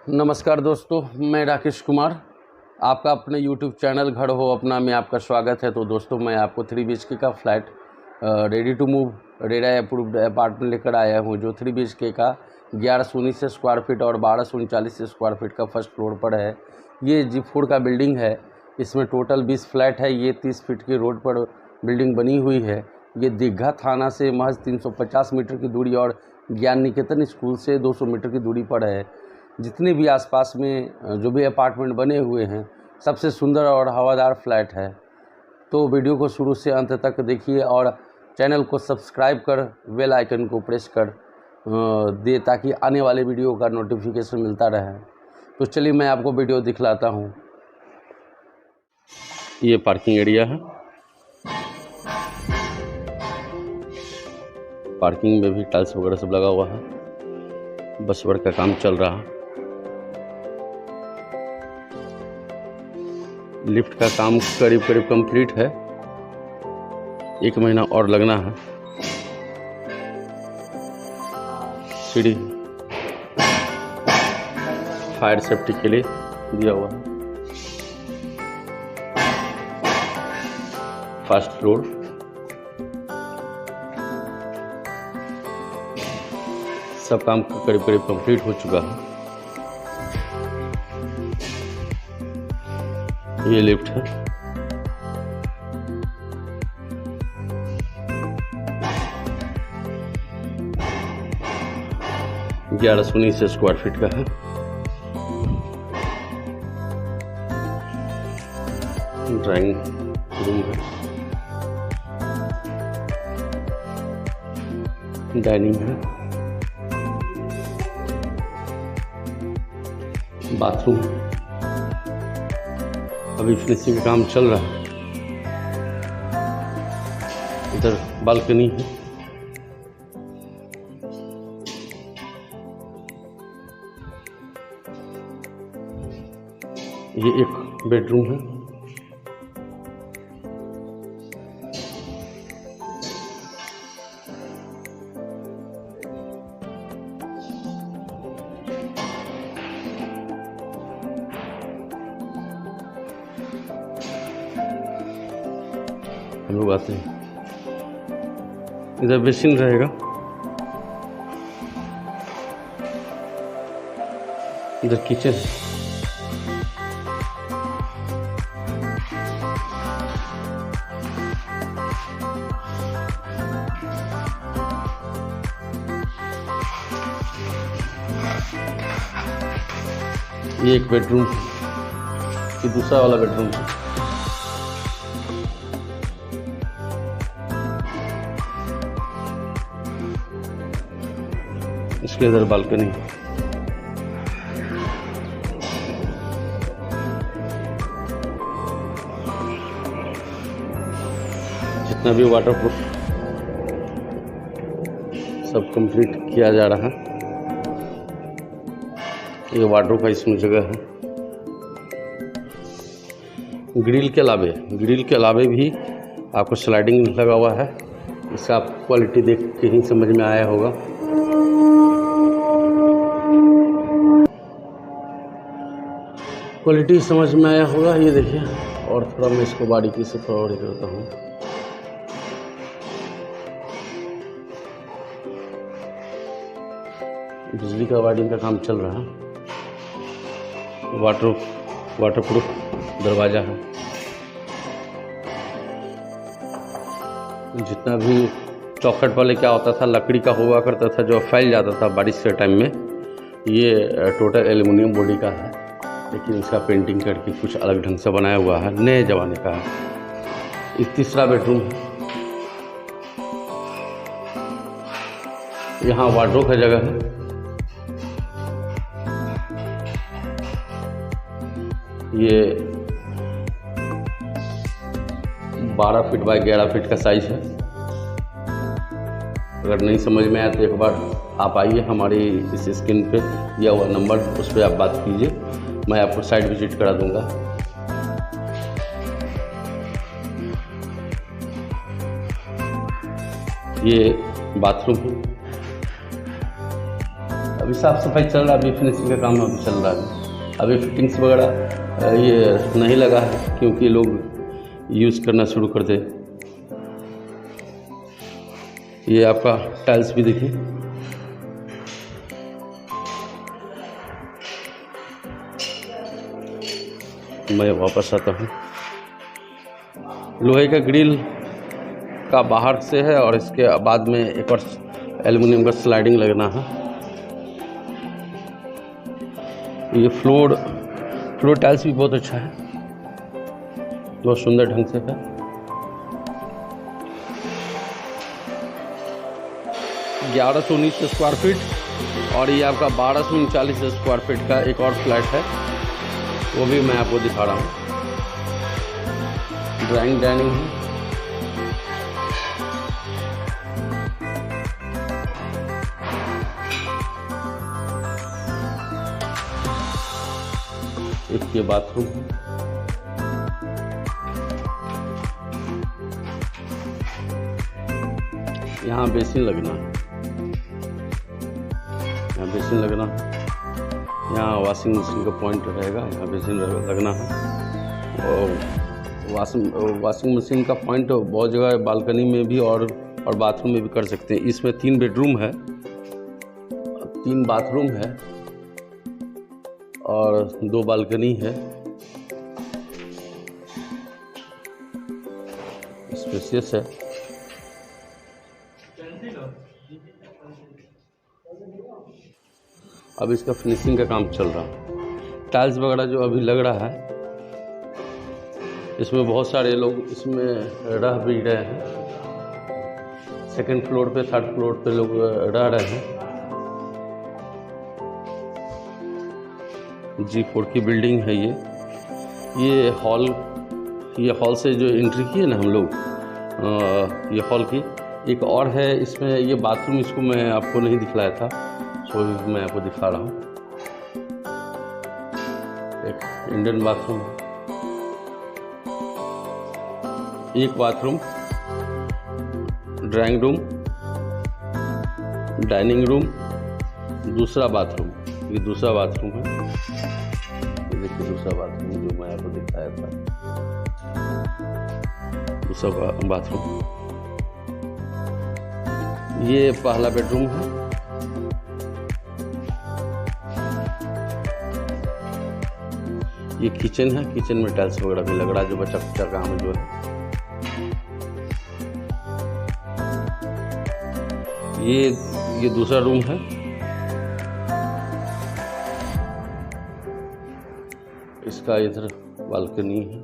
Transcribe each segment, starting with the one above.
नमस्कार दोस्तों, मैं राकेश कुमार। आपका अपने YouTube चैनल घर हो अपना में आपका स्वागत है। तो दोस्तों, मैं आपको 3 BHK का flat ready to move RERA approved apartment लेकर आया हूं, जो 3 BHK का 1119 स्क्वायर फीट और 1239 स्क्वायर फीट का फर्स्ट फ्लोर पर है। ये G4 का बिल्डिंग है। इसमें टोटल 20 फ्लैट है। ये 30 फीट की रोड पर बिल्डिंग बनी हुई है। ये दीघा थाना से महज 350 मीटर की दूरी और ज्ञान निकेतन स्कूल से 200 मीटर की दूरी पर है। जितने भी आसपास में जो भी अपार्टमेंट बने हुए हैं, सबसे सुंदर और हवादार फ्लैट है। तो वीडियो को शुरू से अंत तक देखिए और चैनल को सब्सक्राइब कर बेल आइकन को प्रेस कर दे, ताकि आने वाले वीडियो का नोटिफिकेशन मिलता रहे। तो चलिए मैं आपको वीडियो दिखलाता हूँ। ये पार्किंग एरिया है। पार्किंग में भी टाइल्स वगैरह सब लगा हुआ है। बस वर्क का काम चल रहा है। लिफ्ट का काम करीब कंप्लीट है। 1 महीना और लगना है। सीढ़ी फायर सेफ्टी के लिए दिया हुआ है। फर्स्ट फ्लोर सब काम करीब कंप्लीट हो चुका है। ये लिफ्ट है। ग्यारह सौ 19 स्क्वायर फीट का है। ड्राइंग रूम है। डाइनिंग है। बाथरूम अभी फिनिशिंग का काम चल रहा है। इधर बालकनी है। ये एक बेडरूम है। हम लोग आते हैं। इधर बेसिन रहेगा। इधर किचन है। ये एक बेडरूम है। ये दूसरा वाला बेडरूम है। इसके इधर बालकनी। जितना भी वाटरप्रूफ सब कंप्लीट किया जा रहा है। ये वाटरप्रूफ का इसमें जगह है। ग्रिल के अलावे भी आपको स्लाइडिंग लगा हुआ है। इसका क्वालिटी देख के ही समझ में आया होगा। क्वालिटी समझ में आया होगा। ये देखिए, और थोड़ा मैं इसको बारीकी से फॉरवर्ड करता हूँ। बिजली का वायरिंग का काम चल रहा है। वाटरप्रूफ दरवाज़ा है। जितना भी चौखट वाले क्या होता था, लकड़ी का हुआ करता था जो फैल जाता था बारिश के टाइम में, ये टोटल एल्युमिनियम बॉडी का है। लेकिन इसका पेंटिंग करके कुछ अलग ढंग से बनाया हुआ है, नए ज़माने का है। ये तीसरा बेडरूम है। यहाँ वार्डरोब का जगह है। ये 12 फीट बाय 11 फीट का साइज है। अगर नहीं समझ में आया तो एक बार आप आइए, हमारी इस स्क्रीन पे दिया हुआ नंबर, उस पर आप बात कीजिए। मैं आपको साइट विजिट करा दूंगा। ये बाथरूम है। अभी साफ़ सफाई चल रहा है, अभी फिनिशिंग का काम अभी चल रहा है। अभी फिटिंग्स वगैरह ये नहीं लगा है क्योंकि लोग यूज़ करना शुरू कर दे। ये आपका टाइल्स भी देखिए, मैं वापस आता हूँ। लोहे का ग्रिल का बाहर से है और इसके बाद में एक और एल्युमिनियम का स्लाइडिंग लगना है। ये फ्लोर टाइल्स भी बहुत अच्छा है, बहुत सुंदर ढंग से है। ग्यारह 1119 स्क्वायर फीट और ये आपका 1239 स्क्वायर फीट का एक और फ्लैट है, वो भी मैं आपको दिखा रहा हूँ। ड्राइंग डाइनिंग है, एक ये बाथरूम है, यहाँ बेसिन लगना है, यहाँ बेसिन लगना है, यहाँ वॉशिंग मशीन का पॉइंट रहेगा, यहाँ बेसिन लगना है। और वॉशिंग मशीन का पॉइंट बहुत जगह बालकनी में भी और बाथरूम में भी कर सकते हैं। इसमें 3 बेडरूम है, 3 बाथरूम है और 2 बालकनी है। स्पेशियस है। अब इसका फिनिशिंग का काम चल रहा है। टाइल्स वगैरह जो अभी लग रहा है, इसमें बहुत सारे लोग इसमें रह भी रहे हैं। 2nd फ्लोर पे 3rd फ्लोर पे लोग रह रहे हैं। G4 की बिल्डिंग है ये हॉल से जो एंट्री की है ना हम लोग, ये हॉल की एक और है। इसमें ये बाथरूम, इसको मैं आपको नहीं दिखलाया था, सो मैं आपको दिखा रहा हूँ। एक इंडियन बाथरूम है, एक bathroom, drawing room, dining room, दूसरा बाथरूम। ये दूसरा बाथरूम है, ये देखिए दूसरा बाथरूम जो मैं आपको दिखाया था, दूसरा बाथरूम। ये पहला बेडरूम है, ये किचन है। किचन में टाइल्स वगैरह भी लग रहा है, जो बचा कुचा काम जो है। ये दूसरा रूम है। इसका इधर बालकनी है।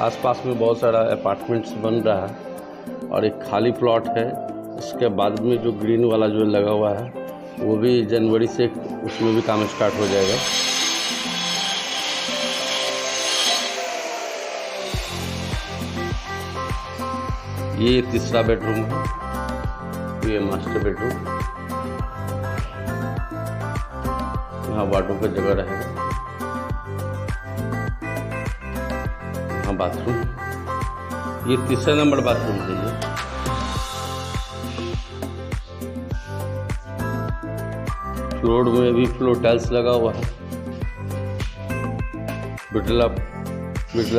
आसपास में बहुत सारा अपार्टमेंट्स बन रहा है और एक खाली प्लॉट है। इसके बाद में जो ग्रीन वाला जो लगा हुआ है, वो भी जनवरी से उसमें भी काम स्टार्ट हो जाएगा। ये तीसरा बेडरूम है, ये मास्टर बेडरूम। यहाँ वार्डरोब का जगह रहेगा। यहाँ बाथरूम, ये तीसरा नंबर बाथरूम है। ये फ्लोर में भी फ्लोर टाइल्स लगा हुआ है, बिटला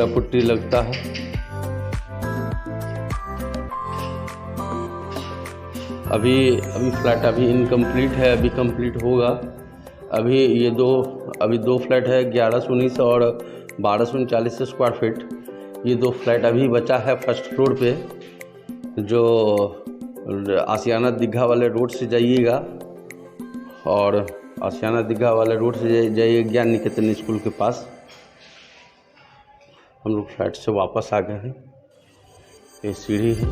पुट्टी लगता है। अभी फ्लैट अभी इनकम्प्लीट है, अभी कंप्लीट होगा। अभी दो फ्लैट है, 1119 और 1239 स्क्वायर फीट। ये 2 फ्लैट अभी बचा है फर्स्ट फ्लोर पे, जो आशियाना दीघा वाले रोड से जाइएगा और आशियाना दीघा वाले रोड से जाइए ज्ञान निकेतन स्कूल के पास। हम लोग फ्लैट से वापस आ गए हैं। ये सीढ़ी है।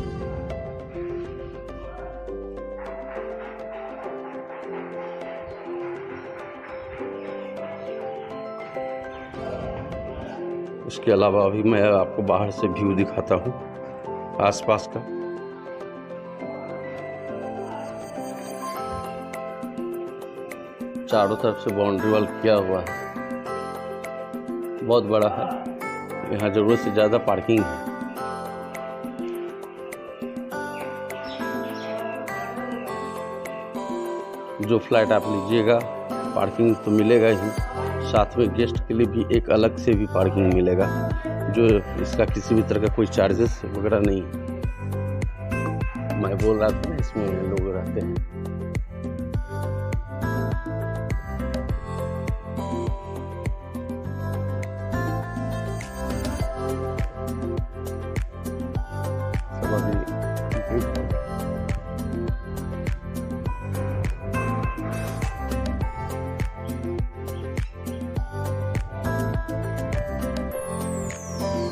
इसके अलावा अभी मैं आपको बाहर से व्यू दिखाता हूँ आसपास का। चारों तरफ से बाउंड्री वॉल किया हुआ है, बहुत बड़ा है। यहाँ ज़रूरत से ज़्यादा पार्किंग है। जो फ्लैट आप लीजिएगा पार्किंग तो मिलेगा ही, साथ में गेस्ट के लिए भी एक अलग से भी पार्किंग मिलेगा, जो इसका किसी भी तरह का कोई चार्जेस वगैरह नहीं है। मैं बोल रहा था इसमें लोग रहते हैं।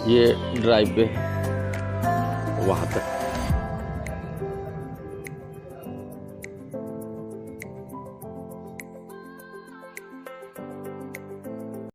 ये ड्राइव वे वहाँ तक